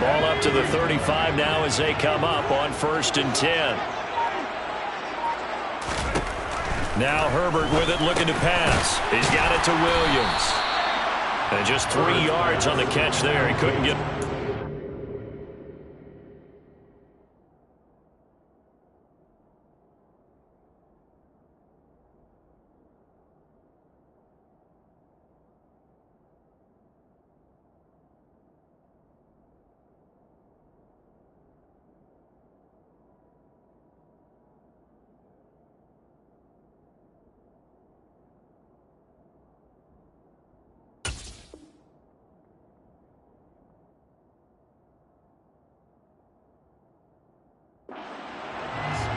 Ball up to the 35 now as they come up on 1st and 10. Now Herbert with it, looking to pass. He's got it to Williams. And just 3 yards on the catch there. He couldn't get...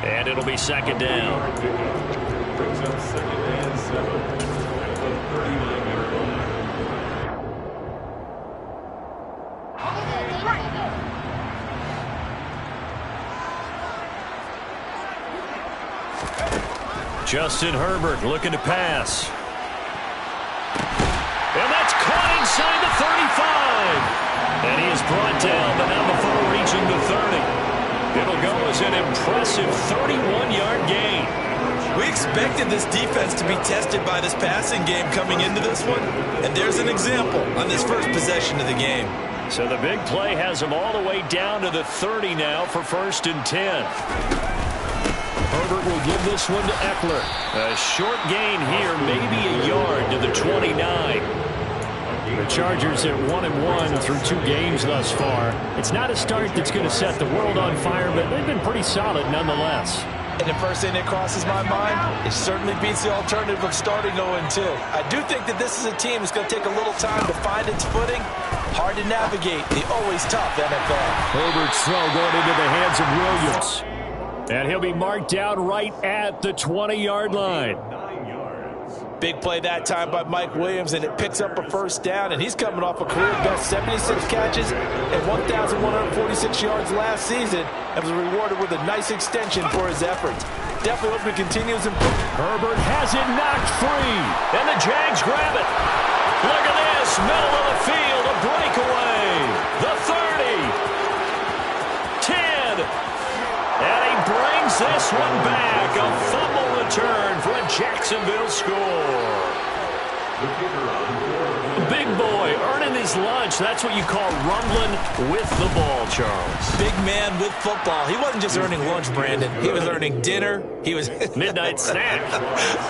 And it'll be 2nd down. Brings up 2nd and 7 at the 39-yard line. Justin Herbert looking to pass. And that's caught inside the 35. And he is brought down, but not before reaching the 30. It'll go as an impressive 31-yard gain. We expected this defense to be tested by this passing game coming into this one, and there's an example on this first possession of the game. So the big play has them all the way down to the 30 now for 1st and 10. Herbert will give this one to Eckler. A short gain here, maybe a yard to the 29. The Chargers at 1-1 through 2 games thus far. It's not a start that's going to set the world on fire, but they've been pretty solid nonetheless. And the first thing that crosses my mind, it certainly beats the alternative of starting 0-2. I do think that this is a team that's going to take a little time to find its footing. Hard to navigate the always tough NFL. Herbert's throw going into the hands of Williams. And he'll be marked down right at the 20-yard line. Big play that time by Mike Williams, and it picks up a 1st down, and he's coming off a career-best 76 catches and 1,146 yards last season and was rewarded with a nice extension for his efforts. Definitely hope he continues improving. Herbert has it knocked free, and the Jags grab it. Look at this, middle of the field, a breakaway. The 30, 10, and he brings this one back. A fumble return for a Jacksonville score. Big boy earning his lunch. That's what you call rumbling with the ball, Charles. Big man with football. He wasn't just earning lunch, Brandon. He was earning dinner. He was midnight snack.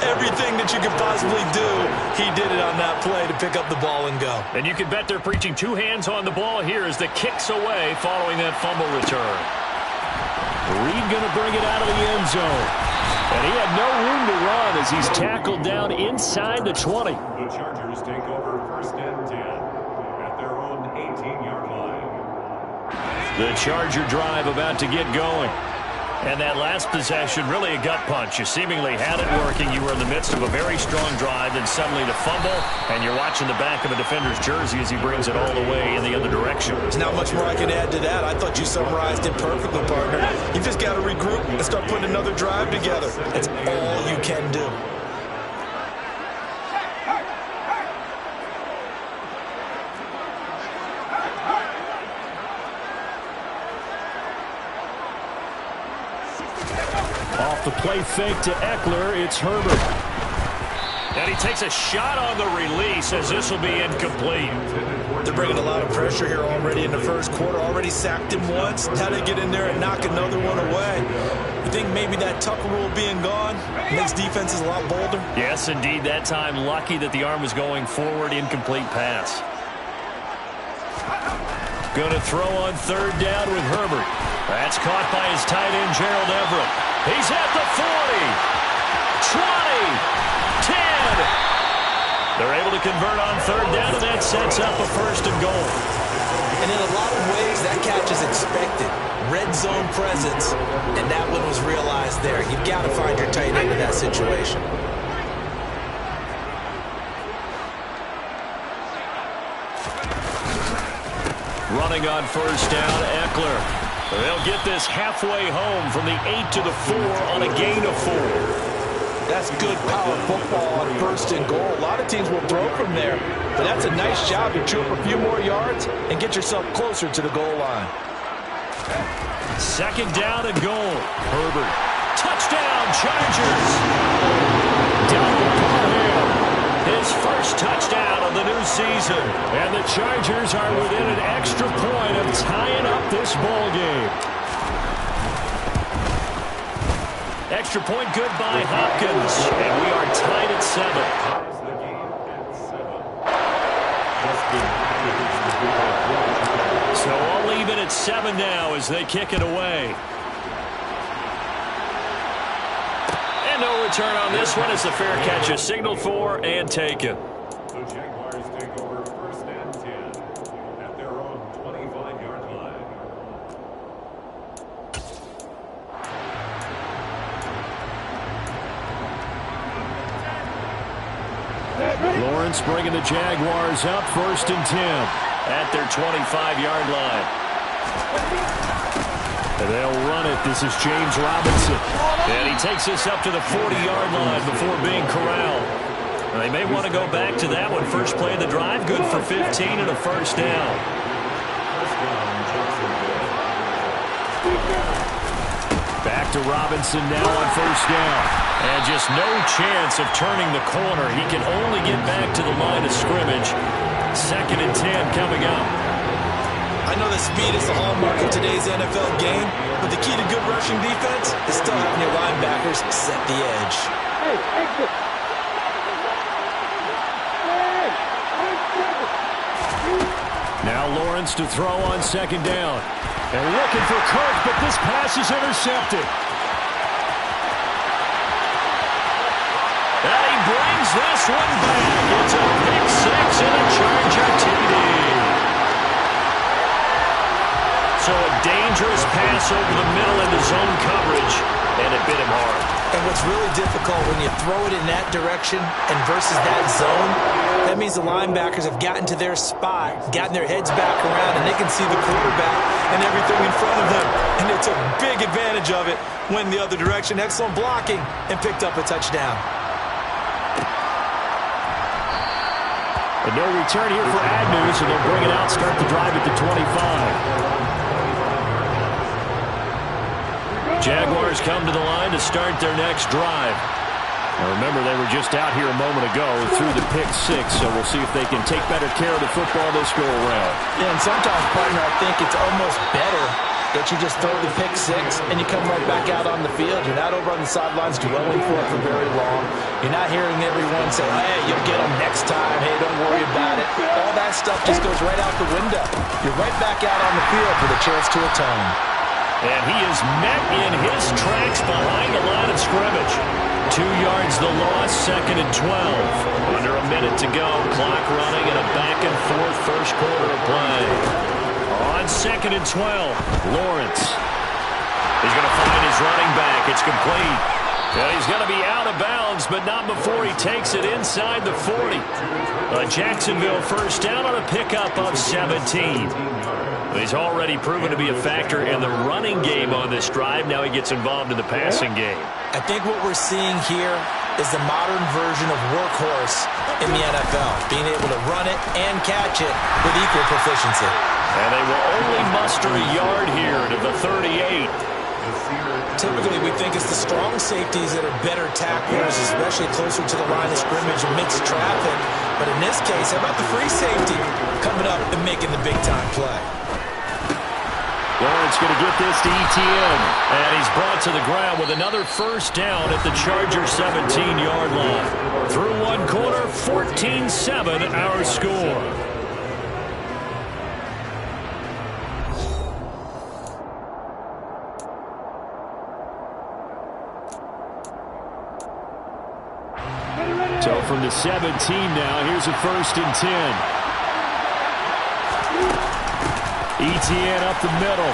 Everything that you could possibly do, he did it on that play to pick up the ball and go. And you can bet they're preaching 2 hands on the ball here as the kicks away following that fumble return. Reed going to bring it out of the end zone. And he had no room to run as he's tackled down inside the 20. The Chargers take over 1st and 10 at their own 18-yard line. The Charger drive about to get going. And that last possession, really a gut punch. You seemingly had it working. You were in the midst of a very strong drive, then suddenly the fumble, and you're watching the back of a defender's jersey as he brings it all the way in the other direction. There's not much more I can add to that. I thought you summarized it perfectly, partner. You just got to regroup and start putting another drive together. That's all you can do. Off the play fake to Eckler, it's Herbert. And he takes a shot on the release as this will be incomplete. They're bringing a lot of pressure here already in the first quarter. Already sacked him once. Now they get in there and knock another one away. You think maybe that Tucker rule being gone makes defenses a lot bolder? Yes, indeed. That time lucky that the arm was going forward. Incomplete pass. Going to throw on 3rd down with Herbert. That's caught by his tight end, Gerald Everett. He's at the 40, 20, 10. They're able to convert on 3rd down, and that sets up a 1st and goal. And in a lot of ways, that catch is expected. Red zone presence, and that one was realized there. You've got to find your tight end in that situation. Running on 1st down, Eckler. They'll get this halfway home from the 8 to the 4 on a gain of 4. That's good power football on first and goal. A lot of teams will throw from there, but that's a nice job to chew up a few more yards and get yourself closer to the goal line. Second down and goal. Herbert. Touchdown, Chargers. Donald Parham. His first touchdown of the new season. And the Chargers are within an extra point of tying up this ball game. Extra point good by Hopkins. And we are tied at 7. So all even at 7 now as they kick it away. And no return on this one. It's a fair catch. A signal for and taken. The Jaguars take over first and 10 at their own 25-yard line. Lawrence bringing the Jaguars up first and 10 at their 25-yard line. And they'll run it. This is James Robinson. And he takes this up to the 40-yard line before being corralled. And they may want to go back to that one. First play of the drive, good for 15 and a first down. Back to Robinson now on first down. And just no chance of turning the corner. He can only get back to the line of scrimmage. Second and 10 coming up. I know that speed is the hallmark of today's NFL game, but the key to good rushing defense is still having your linebackers set the edge. Now Lawrence to throw on second down. And looking for Kirk, but this pass is intercepted. And he brings this one back. It's a pick six and a Charger TD. So a dangerous pass over the middle into zone coverage, and it bit him hard. And what's really difficult when you throw it in that direction and versus that zone, that means the linebackers have gotten to their spot, gotten their heads back around, and they can see the quarterback and everything in front of them. And they took big advantage of it, went the other direction, excellent blocking, and picked up a touchdown. And no return here for Agnew, so they'll bring it out, start the drive at the 25. Jaguars come to the line to start their next drive. Now remember, they were just out here a moment ago through the pick six, so we'll see if they can take better care of the football this go-around. Yeah, and sometimes, partner, I think it's almost better that you just throw the pick six and you come right back out on the field. You're not over on the sidelines dwelling for it for very long. You're not hearing everyone say, hey, you'll get them next time. Hey, don't worry about it. All that stuff just goes right out the window. You're right back out on the field with a chance to atone. And he is met in his tracks behind the line of scrimmage. 2 yards the loss, second and 12. Under a minute to go, clock running and a back-and-forth first quarter of play. On second and 12, Lawrence. He's going to find his running back. It's complete. And he's going to be out of bounds, but not before he takes it inside the 40. A Jacksonville first down on a pickup of 17. He's already proven to be a factor in the running game on this drive. Now he gets involved in the passing game. I think what we're seeing here is the modern version of workhorse in the NFL, being able to run it and catch it with equal proficiency. And they will only muster a yard here to the 38. Typically, we think it's the strong safeties that are better tacklers, especially closer to the line of scrimmage amidst traffic. But in this case, how about the free safety coming up and making the big-time play? Lawrence going to get this to Etienne. And he's brought to the ground with another first down at the Chargers 17-yard line. Through one quarter, 14-7 our score. So from the 17 now, here's a first and 10. Etienne up the middle.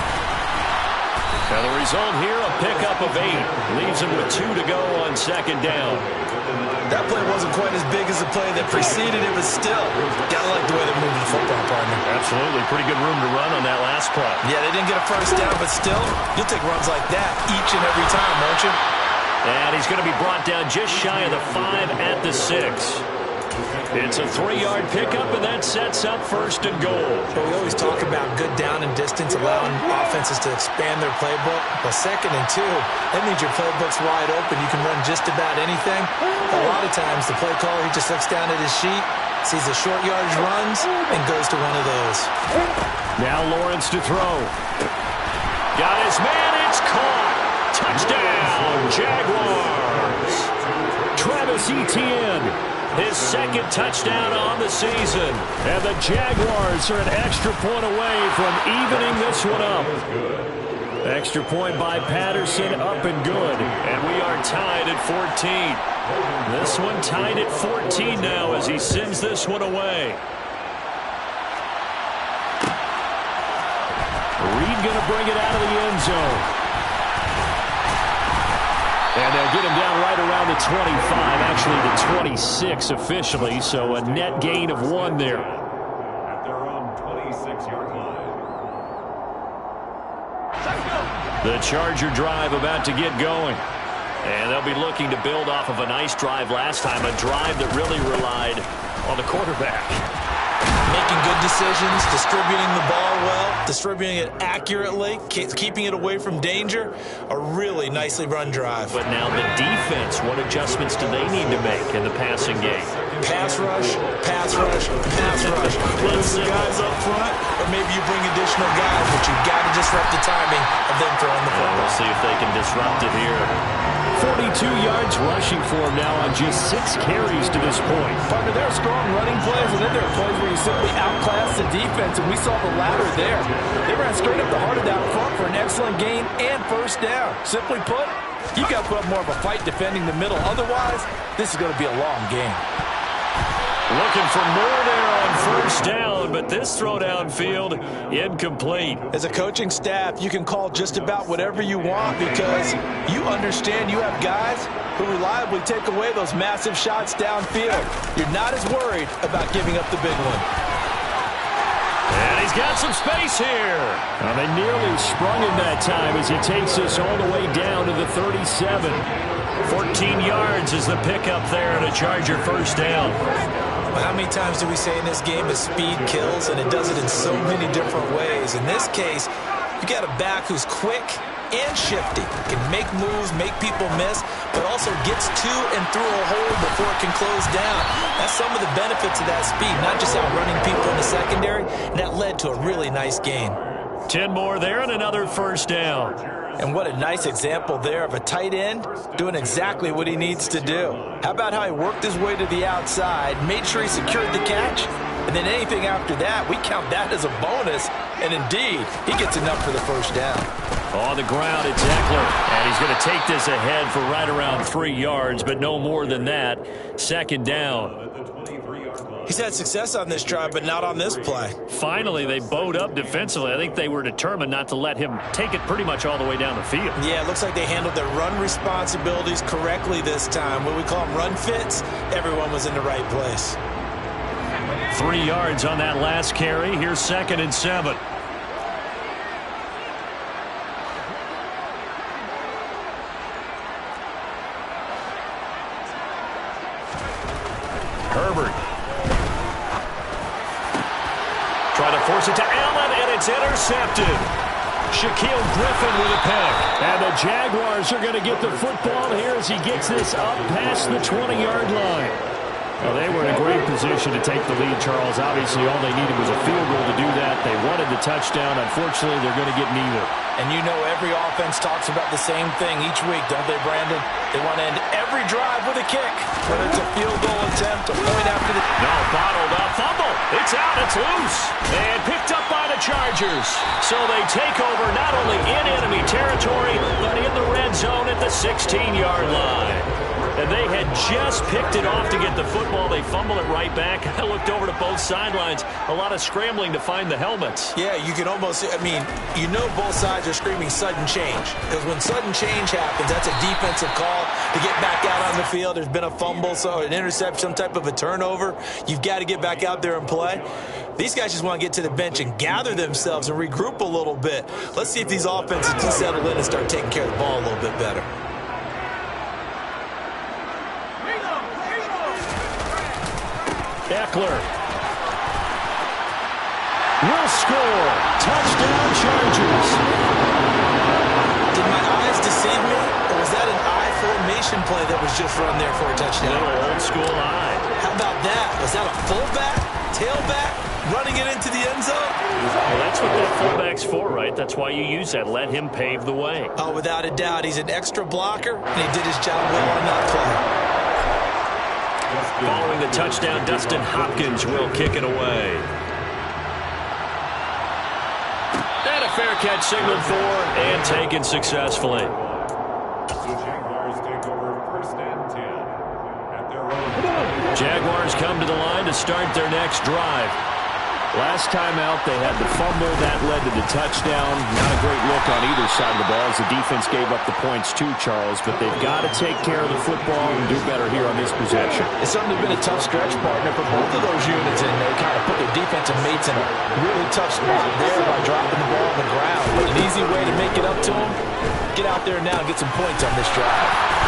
And the result here, a pickup of 8. Leaves him with 2 to go on second down. That play wasn't quite as big as the play that preceded it, but still, gotta like the way they're moving the football, partner. Absolutely. Pretty good room to run on that last play. Yeah, they didn't get a first down, but still, you'll take runs like that each and every time, won't you? And he's going to be brought down just shy of the 5 at the 6. It's a 3-yard pickup, and that sets up 1st and goal. Well, we always talk about good down and distance, allowing offenses to expand their playbook. Well, 2nd and 2, that means your playbook's wide open. You can run just about anything. A lot of times, the play caller, he just looks down at his sheet, sees the short yardage runs, and goes to one of those. Now Lawrence to throw. Got his man, it's caught. Touchdown, Jaguars. Travis Etienne, his 2nd touchdown on the season. And the Jaguars are an extra point away from evening this one up. Extra point by Patterson, up and good. And we are tied at 14. This one tied at 14 now as he sends this one away. Reed going to bring it out of the end zone. And they'll get him down right around the 25, actually the 26 officially, so a net gain of 1 there. At their own 26-yard line. The Charger drive about to get going. And they'll be looking to build off of a nice drive last time, a drive that really relied on the quarterback. Making good decisions, distributing the ball well, distributing it accurately, keeping it away from danger. A really nicely run drive. But now the defense, what adjustments do they need to make in the passing game? Pass rush, pass rush, pass rush. Whether the guys up front, or maybe you bring additional guys, but you've got to disrupt the timing of them throwing the football. We'll see if they can disrupt it here. 42 yards rushing for him now on just 6 carries to this point. Partner, there are strong running plays, and then there are plays where you simply outclass the defense, and we saw the latter there. They ran straight up the heart of that front for an excellent gain and 1st down. Simply put, you've got to put up more of a fight defending the middle. Otherwise, this is going to be a long game. Looking for more there on 1st down, but this throw downfield incomplete. As a coaching staff, you can call just about whatever you want because you understand you have guys who reliably take away those massive shots downfield. You're not as worried about giving up the big one. And he's got some space here. Well, they nearly sprung him that time as he takes us all the way down to the 37. 14 yards is the pickup there and a Charger 1st down. Well, how many times do we say in this game that speed kills, and it does it in so many different ways? In this case, you got a back who's quick and shifty, can make moves, make people miss, but also gets to and through a hole before it can close down. That's some of the benefits of that speed, not just outrunning people in the secondary, and that led to a really nice gain. 10 more there and another 1st down. And what a nice example there of a tight end doing exactly what he needs to do. How about how he worked his way to the outside, made sure he secured the catch, and then anything after that, we count that as a bonus. And indeed, he gets enough for the 1st down. On the ground, it's Eckler. And he's going to take this ahead for right around 3 yards, but no more than that. 2nd down. He's had success on this drive, but not on this play. Finally, they bowed up defensively. I think they were determined not to let him take it pretty much all the way down the field. Yeah, it looks like they handled their run responsibilities correctly this time. What we call them run fits, everyone was in the right place. 3 yards on that last carry. Here's 2nd and 7. Herbert. Try to force it to Allen, and it's intercepted. Shaquille Griffin with a pick. And the Jaguars are going to get the football here as he gets this up past the 20-yard line. Well, they were in a great position to take the lead, Charles. Obviously, all they needed was a field goal to do that. They wanted the touchdown. Unfortunately, they're going to get neither. And you know every offense talks about the same thing each week, don't they, Brandon? They want to end every drive with a kick, whether it's a field goal attempt, a point after the... No, bottled up. Fumble. It's out. It's loose. And picked up by the Chargers. So they take over not only in enemy territory, but in the red zone at the 16-yard line. And they had just picked it off to get the football. They fumble it right back. I looked over to both sidelines. A lot of scrambling to find the helmets. Yeah, you can almost, I mean, you know both sides are screaming sudden change. Because when sudden change happens, that's a defensive call to get back out on the field. There's been a fumble, so an interception, some type of a turnover. You've got to get back out there and play. These guys just want to get to the bench and gather themselves and regroup a little bit. Let's see if these offenses can settle in and start taking care of the ball a little bit better. Eckler will score. Touchdown, Chargers. Did my eyes deceive me, or was that an eye formation play that was just run there for a touchdown? Little old school eye. How about that? Was that a fullback, tailback, running it into the end zone? Well, that's what that fullback's for, right? That's why you use that. Let him pave the way. Oh, without a doubt. He's an extra blocker, and he did his job well on that play. Following the touchdown, Dustin Hopkins will kick it away. And a fair catch signaled for and taken successfully. The Jaguars take over 1st and 10 at their own. Jaguars come to the line to start their next drive. Last time out, they had the fumble. That led to the touchdown. Not a great look on either side of the ball as the defense gave up the points too, Charles. But they've got to take care of the football and do better here on this possession. It's certainly been a tough stretch, partner, for both of those units, and they kind of put their defensive mates in a really tough spot there by dropping the ball on the ground. But an easy way to make it up to them, get out there now and get some points on this drive.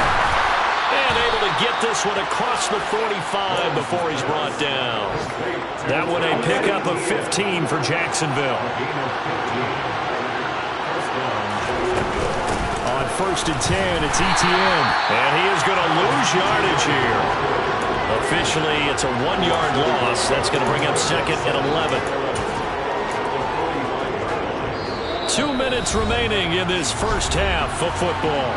And able to get this one across the 45 before he's brought down. That one a pickup of 15 for Jacksonville. On 1st and 10, it's Etienne. And he is going to lose yardage here. Officially, it's a 1-yard loss. That's going to bring up 2nd and 11. 2 minutes remaining in this first half of football.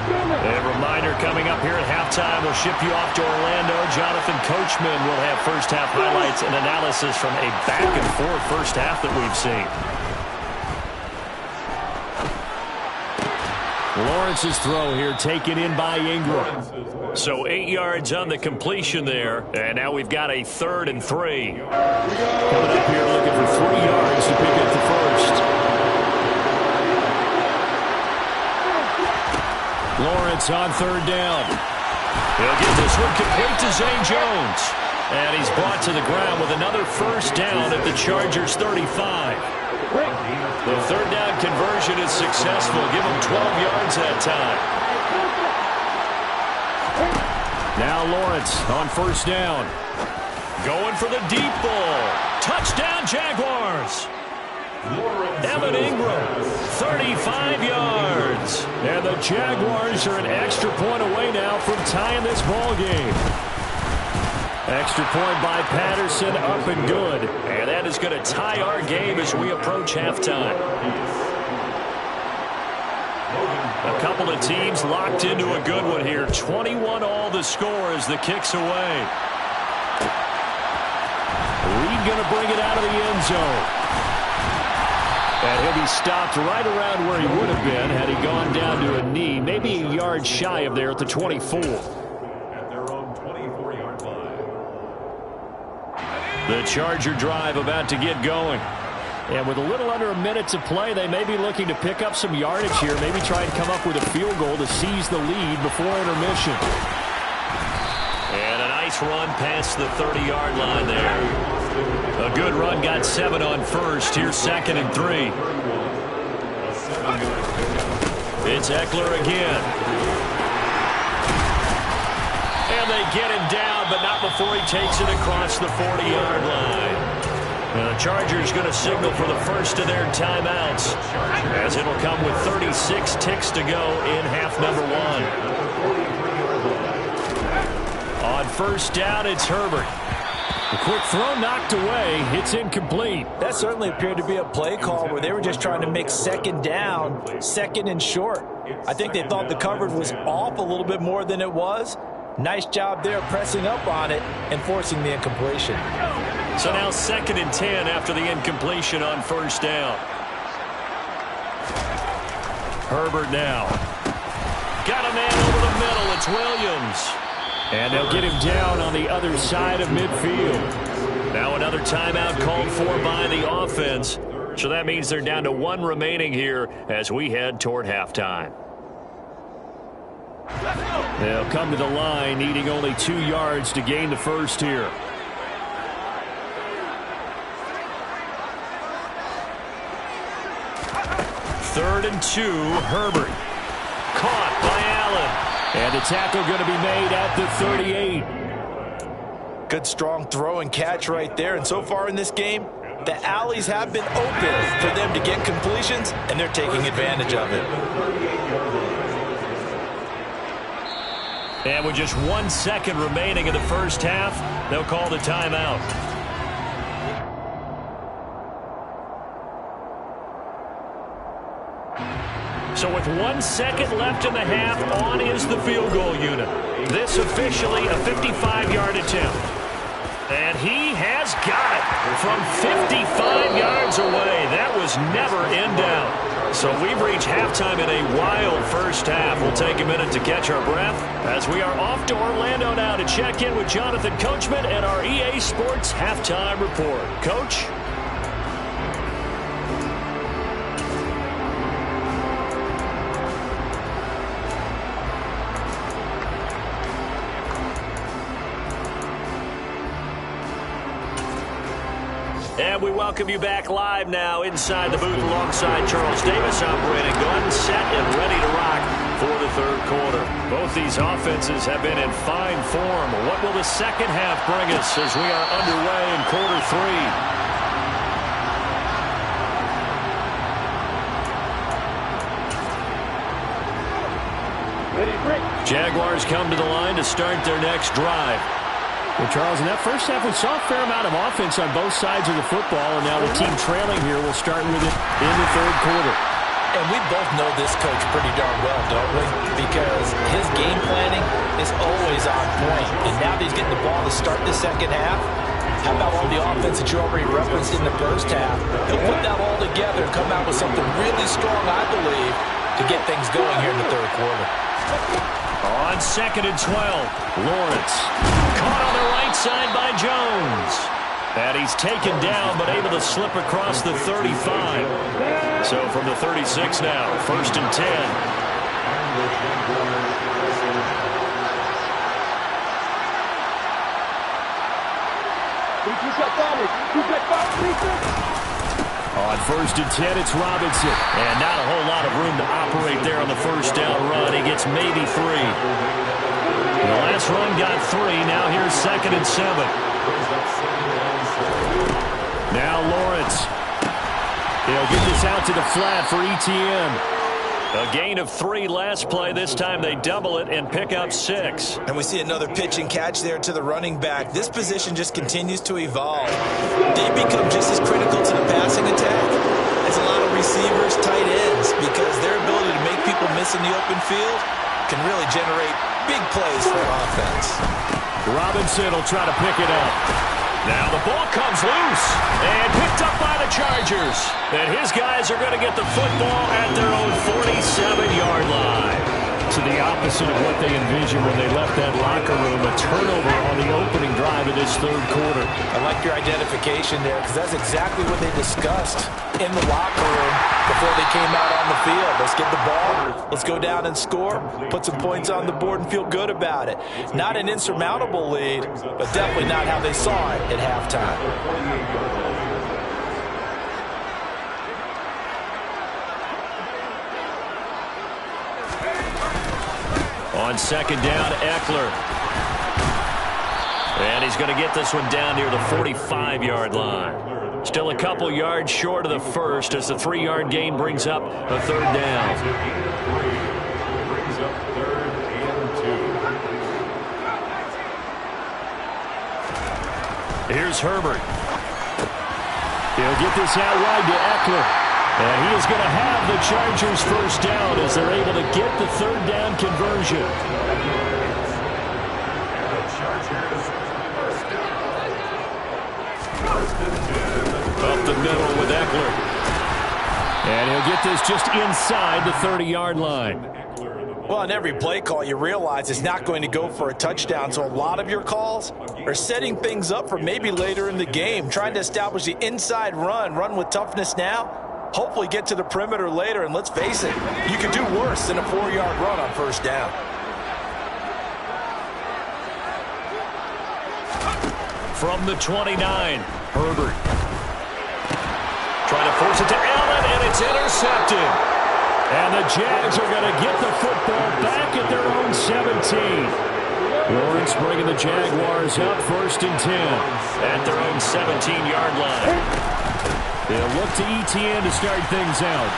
A reminder coming up here at halftime. We'll ship you off to Orlando. Jonathan Coachman will have first half highlights and analysis from a back-and-forth first half that we've seen. Lawrence's throw here taken in by Ingram. So 8 yards on the completion there. And now we've got a 3rd and 3. Coming up here looking for 3 yards to pick up the first. Lawrence on 3rd down. He'll get this one complete to Zay Jones. And he's brought to the ground with another first down at the Chargers 35. The 3rd down conversion is successful. Give him 12 yards that time. Now Lawrence on 1st down. Going for the deep ball. Touchdown Jaguars. Evan Ingram, 35 yards. And the Jaguars are an extra point away now from tying this ball game. Extra point by Patterson, up and good. And that is going to tie our game as we approach halftime. A couple of teams locked into a good one here. 21 all the score as the kick's away. Reed going to bring it out of the end zone. And he'll be stopped right around where he would have been had he gone down to a knee, maybe a yard shy of there at the 24. At their own 24-yard line. The Charger drive about to get going. And with a little under a minute to play, they may be looking to pick up some yardage here, maybe try and come up with a field goal to seize the lead before intermission. And a nice run past the 30-yard line there. A good run, got 7 on first. Here's 2nd and 3. It's Eckler again. And they get him down, but not before he takes it across the 40-yard line. And the Chargers going to signal for the first of their timeouts, as it'll come with 36 ticks to go in half number 1. On 1st down, it's Herbert. The quick throw knocked away. It's incomplete. That certainly appeared to be a play call where they were just trying to make 2nd down, 2nd and short. I think they thought the coverage was off a little bit more than it was. Nice job there pressing up on it and forcing the incompletion. So now 2nd and 10 after the incompletion on 1st down. Herbert now. Got a man over the middle. It's Williams. And they'll get him down on the other side of midfield. Now another timeout called for by the offense. So that means they're down to 1 remaining here as we head toward halftime. They'll come to the line needing only 2 yards to gain the first here. Third and 2, Herbert. Caught by Allen. And the tackle going to be made at the 38. Good, strong throw and catch right there. And so far in this game, the alleys have been open for them to get completions, and they're taking advantage of it. And with just 1 second remaining in the first half, they'll call the timeout. So with 1 second left in the half, on is the field goal unit. This officially a 55-yard attempt. And he has got it from 55 yards away. That was never in doubt. So we've reached halftime in a wild first half. We'll take a minute to catch our breath as we are off to Orlando now to check in with Jonathan Coachman and our EA Sports Halftime Report. Coach? And we welcome you back live now inside the booth alongside Charles Davis. I'm Brandon Gunn, set and ready to rock for the third quarter. Both these offenses have been in fine form. What will the second half bring us as we are underway in quarter three? Jaguars come to the line to start their next drive. Well, Charles, in that first half, we saw a fair amount of offense on both sides of the football, and now the team trailing here will start with it in the third quarter. And we both know this coach pretty darn well, don't we? Because his game planning is always on point. And now that he's getting the ball to start the second half, how about all the offense that you already referenced in the first half? He'll put that all together and come out with something really strong, I believe, to get things going here in the third quarter. On 2nd and 12, Lawrence caught on the right side by Jones. And he's taken down but able to slip across the 35. So from the 36 now, 1st and 10. On 1st and 10, it's Robinson. And not a whole lot of room to operate there on the first down run. He gets maybe 3. The last run got 3. Now here's 2nd and 7. Now Lawrence. He'll get this out to the flat for ETN. A gain of 3 last play. This time they double it and pick up 6. And we see another pitch and catch there to the running back. This position just continues to evolve. They become just as critical to the passing attack as a lot of receivers, tight ends, because their ability to make people miss in the open field can really generate big plays for an offense. Robinson will try to pick it up. Now the ball comes loose and picked up by the Chargers. And his guys are going to get the football at their own 47-yard line. To the opposite of what they envisioned when they left that locker room, a turnover on the opening drive of this third quarter. I like your identification there because that's exactly what they discussed in the locker room before they came out on the field. Let's get the ball, let's go down and score, put some points on the board and feel good about it. Not an insurmountable lead, but definitely not how they saw it at halftime. On 2nd down, Eckler. And he's going to get this one down near the 45-yard line. Still a couple yards short of the first as the 3-yard gain brings up a 3rd down. Brings up 3rd and 2. Here's Herbert. He'll get this out wide to Eckler. And he is going to have the Chargers first down as they're able to get the 3rd down conversion. Up the middle with Eckler. And he'll get this just inside the 30-yard line. Well, on every play call, you realize it's not going to go for a touchdown. So a lot of your calls are setting things up for maybe later in the game, trying to establish the inside run with toughness now. Hopefully get to the perimeter later, and let's face it, you could do worse than a 4-yard run on first down. From the 29, Herbert. Trying to force it to Allen, and it's intercepted. And the Jags are going to get the football back at their own 17. Lawrence bringing the Jaguars up 1st and 10. At their own 17-yard line. They'll look to ETN to start things out.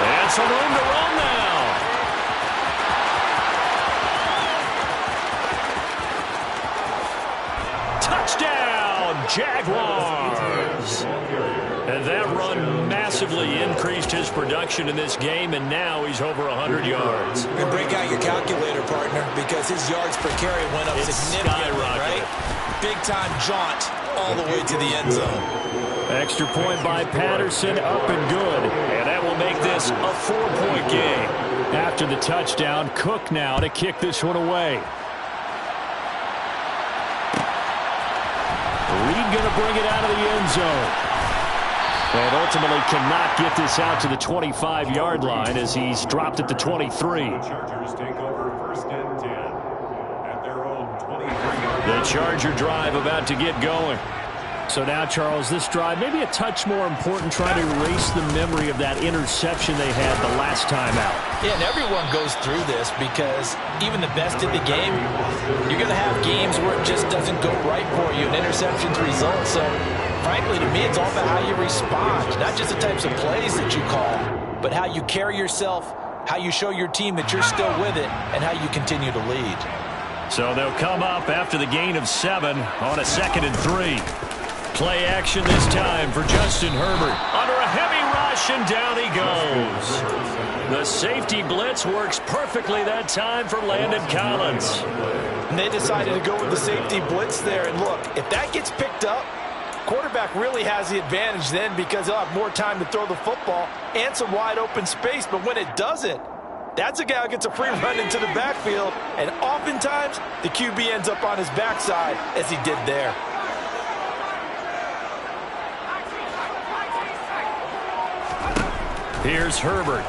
And some room to run now. Touchdown, Jaguars. And that run massively increased his production in this game, and now he's over 100 yards. And break out your calculator, partner, because his yards per carry went up significantly, right? Big-time jaunt all the way to the end zone. Extra point by Patterson, up and good. And that will make this a 4-point game. After the touchdown, Cook now to kick this one away. Reed going to bring it out of the end zone. And ultimately cannot get this out to the 25-yard line as he's dropped at the 23. The Chargers take over 1st and 10 at their own 23-yard line. The Charger drive about to get going. So now, Charles, this drive maybe a touch more important, trying to erase the memory of that interception they had the last time out. Yeah, and everyone goes through this because even the best in the game, you're going to have games where it just doesn't go right for you, and interceptions result. So, frankly, to me, it's all about how you respond, not just the types of plays that you call, but how you carry yourself, how you show your team that you're still with it, and how you continue to lead. So they'll come up after the gain of 7 on a 2nd and 3. Play action this time for Justin Herbert. Under a heavy rush, and down he goes. The safety blitz works perfectly that time for Landon Collins. And they decided to go with the safety blitz there. And look, if that gets picked up, quarterback really has the advantage then because he'll have more time to throw the football and some wide open space. But when it doesn't, that's a guy who gets a free run into the backfield. And oftentimes, the QB ends up on his backside as he did there. Here's Herbert.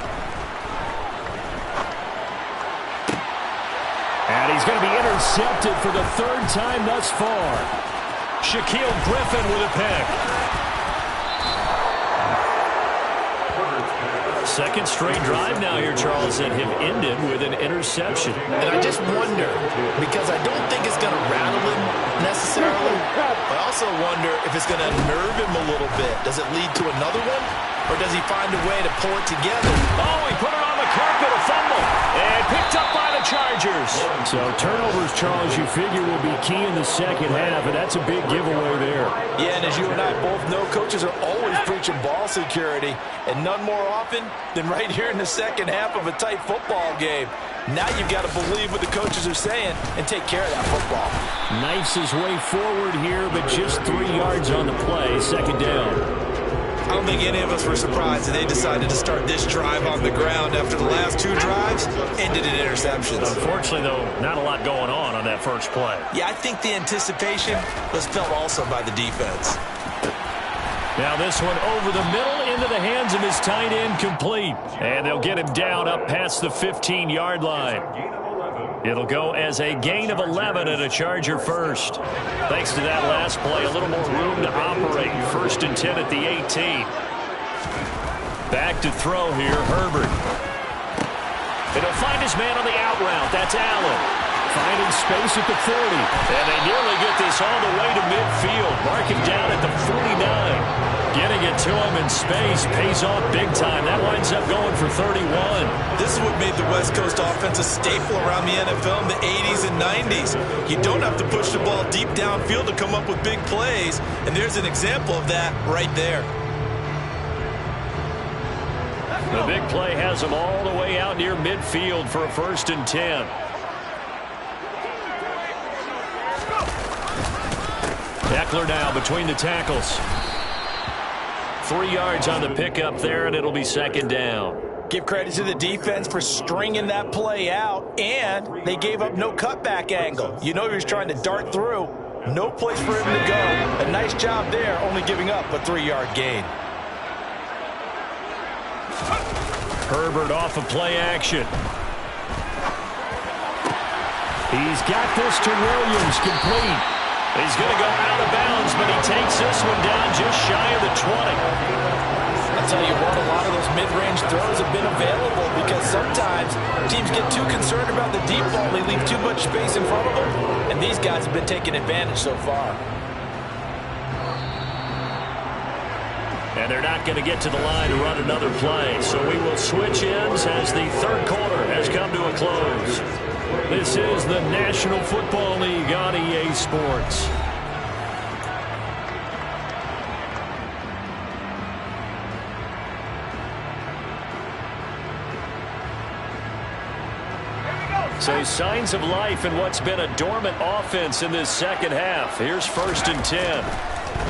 And he's going to be intercepted for the 3rd time thus far. Shaquille Griffin with a pick. Second straight drive now here, Charles, that have ended with an interception. And I just wonder, because I don't think it's going to rattle him necessarily, I also wonder if it's going to unnerve him a little bit. Does it lead to another one? Or does he find a way to pull it together? Oh, he put it on the carpet, a fumble, and picked up by the Chargers. So turnovers, Charles, you figure will be key in the second half, and that's a big giveaway there. Yeah, and as you and I both know, coaches are always preaching ball security, and none more often than right here in the second half of a tight football game. Now you've got to believe what the coaches are saying and take care of that football. Knifes his way forward here, but just 3 yards on the play, 2nd down. I don't think any of us were surprised that they decided to start this drive on the ground after the last 2 drives ended in interceptions. Unfortunately, though, not a lot going on that first play. Yeah, I think the anticipation was felt also by the defense. Now this one over the middle into the hands of his tight end, complete. And they'll get him down up past the 15-yard line. It'll go as a gain of 11 and a Charger first. Thanks to that last play, a little more room to operate. 1st and 10 at the 18. Back to throw here, Herbert. And he'll find his man on the out route. That's Allen. Finding space at the 30. And they nearly get this all the way to midfield. Mark him down at the 49. Getting it to him in space pays off big time. That winds up going for 31. This is what made the West Coast offense a staple around the NFL in the 80s and 90s. You don't have to push the ball deep downfield to come up with big plays, and there's an example of that right there. The big play has him all the way out near midfield for a 1st and 10. Eckler now between the tackles. 3 yards on the pickup there, and it'll be 2nd down. Give credit to the defense for stringing that play out, and they gave up no cutback angle. You know he was trying to dart through. No place for him to go. A nice job there, only giving up a 3-yard gain. Herbert off of play action. He's got this to Williams, complete. He's going to go out of bounds, but he takes this one down just shy of the 20. I'll tell you what, a lot of those mid-range throws have been available because sometimes teams get too concerned about the deep ball. They leave too much space in front of them, and these guys have been taking advantage so far. And they're not going to get to the line to run another play. So we will switch ends as the third quarter has come to a close. This is the National Football League on EA Sports. So signs of life in what's been a dormant offense in this second half. Here's 1st and 10.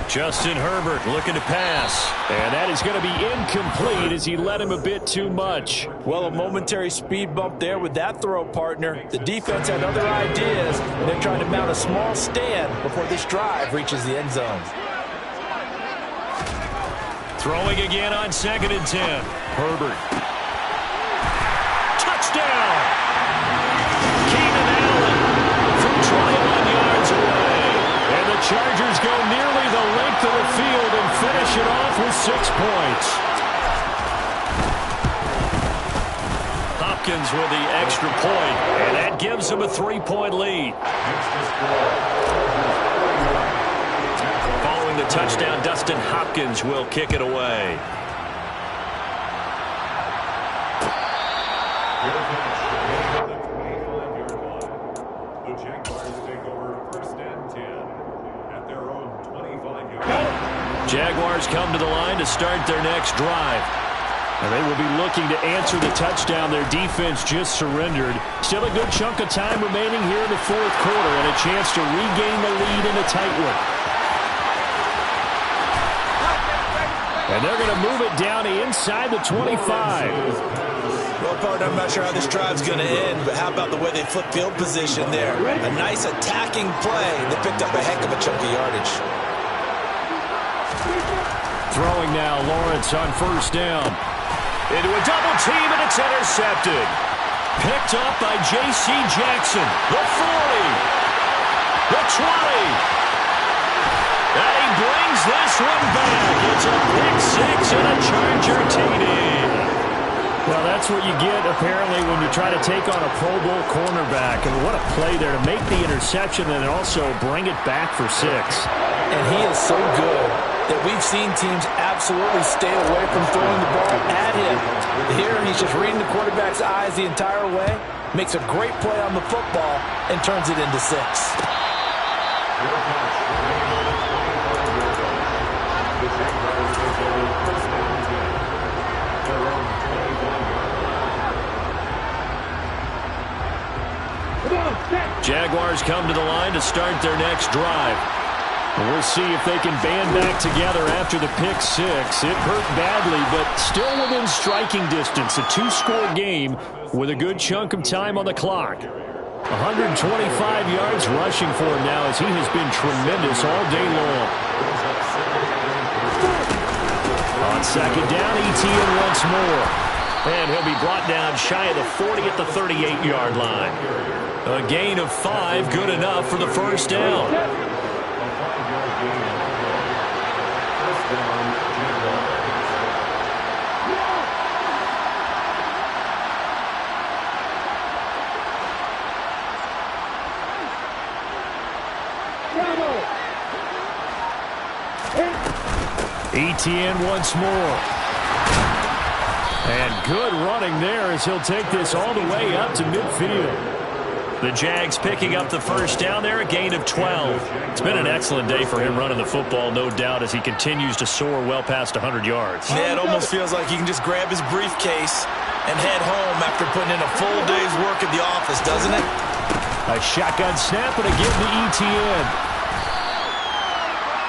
Justin Herbert looking to pass. And that is going to be incomplete as he led him a bit too much. Well, a momentary speed bump there with that throw, partner. The defense had other ideas, and they're trying to mount a small stand before this drive reaches the end zone. Throwing again on 2nd and 10. Herbert. Touchdown! Keenan Allen from 21 yards away. And the Chargers go nearly the length of the field and finish it off with 6 points. Hopkins with the extra point, and that gives them a 3-point lead. Following the touchdown, Dustin Hopkins will kick it away. The Jaguars take over 1st and 10 at their own 25-yard. Jaguars come to the line to start their next drive. And they will be looking to answer the touchdown their defense just surrendered. Still a good chunk of time remaining here in the 4th quarter and a chance to regain the lead in a tight one. And they're going to move it down inside the 25. Well, partner, I'm not sure how this drive's going to end, but how about the way they flip field position there? A nice attacking play that picked up a heck of a chunk of yardage. Throwing now, Lawrence on 1st down. Into a double team, and it's intercepted. Picked up by J.C. Jackson. The 40. The 20. And he brings this one back. It's a pick 6 and a Charger TD. Well, that's what you get, apparently, when you try to take on a Pro Bowl cornerback. And what a play there to make the interception and also bring it back for 6. And he is so good that we've seen teams absolutely stay away from throwing the ball at him. Here, he's just reading the quarterback's eyes the entire way, makes a great play on the football, and turns it into 6. Jaguars come to the line to start their next drive. We'll see if they can band back together after the pick 6. It hurt badly, but still within striking distance. A 2-score game with a good chunk of time on the clock. 125 yards rushing for him now as he has been tremendous all day long. On 2nd down, ETN once more. And he'll be brought down shy of the 40 at the 38-yard line. A gain of 5, good enough for the 1st down. ETN once more. And good running there as he'll take this all the way up to midfield. The Jags picking up the 1st down there, a gain of 12. It's been an excellent day for him running the football, no doubt, as he continues to soar well past 100 yards. Yeah, it almost feels like he can just grab his briefcase and head home after putting in a full day's work at the office, doesn't it? A shotgun snap and a give to ETN.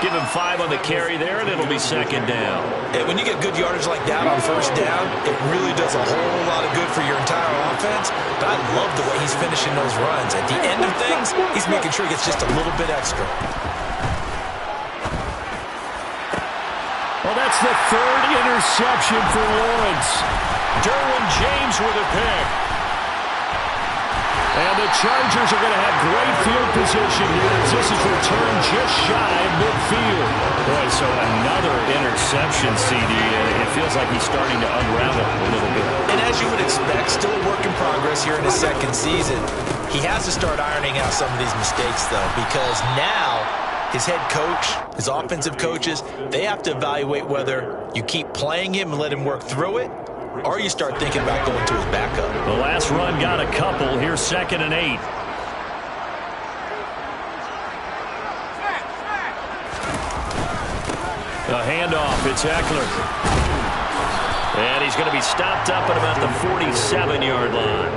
Give him 5 on the carry there, and it'll be 2nd down. And when you get good yardage like that on 1st down, it really does a whole lot of good for your entire offense. But I love the way he's finishing those runs. At the end of things, he's making sure he gets just a little bit extra. Well, that's the 3rd interception for Lawrence. Derwin James with a pick. And the Chargers are going to have great field position here as this is returned just shy of midfield. Boy, so another interception. interception, CD, and it feels like he's starting to unravel a little bit. And as you would expect, still a work in progress here in his second season. He has to start ironing out some of these mistakes, though, because now his head coach, his offensive coaches, they have to evaluate whether you keep playing him and let him work through it, or you start thinking about going to his backup. The last run got a couple. Here's 2nd and 8. A handoff. It's Eckler. And he's going to be stopped up at about the 47-yard line.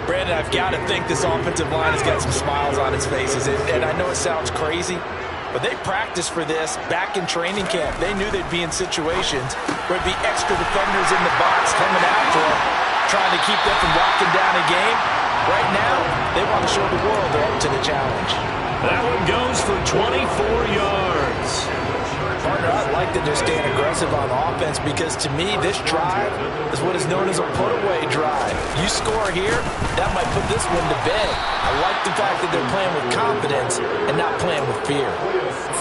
Brandon, I've got to think this offensive line has got some smiles on its faces. And I know it sounds crazy, but they practiced for this back in training camp. They knew they'd be in situations where there'd be extra defenders in the box coming after them, trying to keep them from locking down a game. Right now, they want to show the world they're up to the challenge. That one goes for 24 yards. Partner, I like that they're staying aggressive on offense because, to me, this drive is what is known as a put-away drive. You score here, that might put this one to bed. I like the fact that they're playing with confidence and not playing with fear.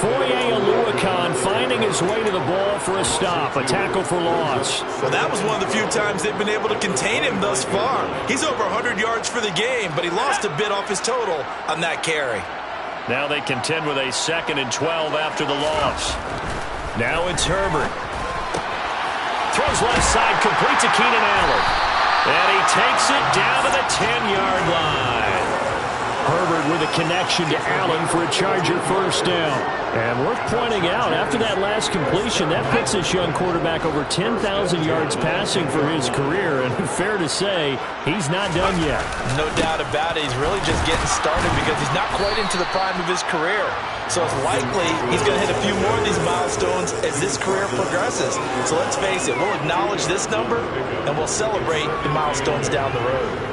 Foye Oluokun finding his way to the ball for a stop, a tackle for loss. Well, that was one of the few times they've been able to contain him thus far. He's over 100 yards for the game, but he lost a bit off his total on that carry. Now they contend with a 2nd and 12 after the loss. Now it's Herbert. Throws left side, complete to Keenan Allen. And he takes it down to the 10-yard line. Herbert with a connection to Allen for a Charger first down. And worth pointing out, after that last completion, that puts this young quarterback over 10,000 yards passing for his career. And fair to say, he's not done yet. No doubt about it. He's really just getting started because he's not quite into the prime of his career. So it's likely he's going to hit a few more of these milestones as this career progresses. So let's face it, we'll acknowledge this number and we'll celebrate the milestones down the road.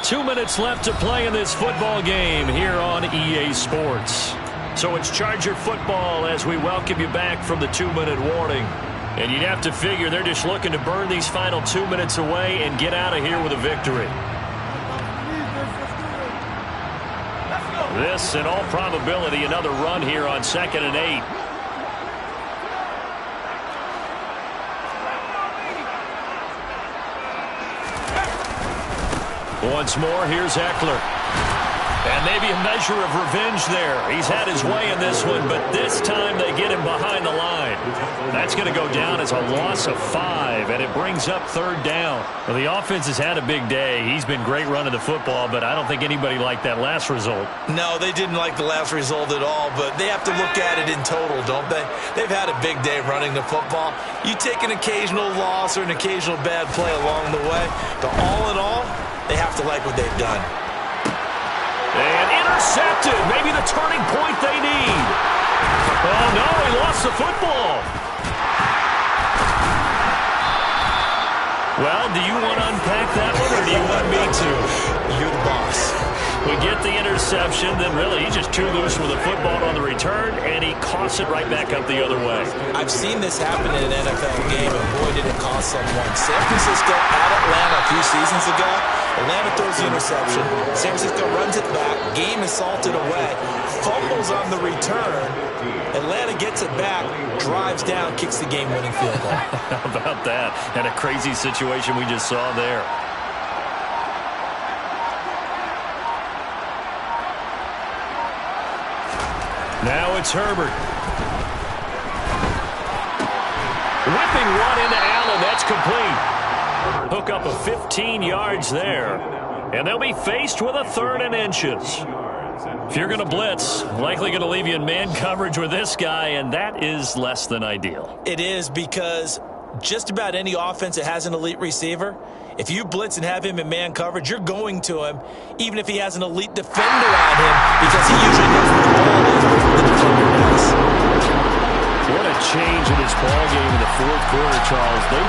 2 minutes left to play in this football game here on EA Sports. So it's Charger football as we welcome you back from the 2-minute warning. And you'd have to figure they're just looking to burn these final 2 minutes away and get out of here with a victory. This, in all probability, another run here on 2nd and 8. Once more, here's Eckler. And maybe a measure of revenge there. He's had his way in this one, but this time they get him behind the line. That's going to go down as a loss of 5, and it brings up 3rd down. Well, the offense has had a big day. He's been great running the football, but I don't think anybody liked that last result. No, they didn't like the last result at all, but they have to look at it in total, don't they? They've had a big day running the football. You take an occasional loss or an occasional bad play along the way, but all in all, they have to like what they've done. And intercepted. Maybe the turning point they need. Oh, no, he lost the football. Well, do you want to unpack that one, or do you want me to? You're the boss. We get the interception, then really he's just too loose with the football on the return, and he coughs it right back up the other way. I've seen this happen in an NFL game, and boy, did it cost someone. San Francisco at Atlanta a few seasons ago. Atlanta throws the interception. San Francisco runs it back. Game is salted away. Fumbles on the return. Atlanta gets it back, drives down, kicks the game-winning field goal. How about that? And a crazy situation we just saw there. Now it's Herbert. Whipping one into Allen. That's complete. Hook up of 15 yards there. And they'll be faced with a 3rd and inches. If you're going to blitz, likely going to leave you in man coverage with this guy, and that is less than ideal. It is, because just about any offense that has an elite receiver, if you blitz and have him in man coverage, you're going to him, even if he has an elite defender on him, because he usually knows where the ball is before the defender does. What a change in this ball game in the 4th quarter, Charles. They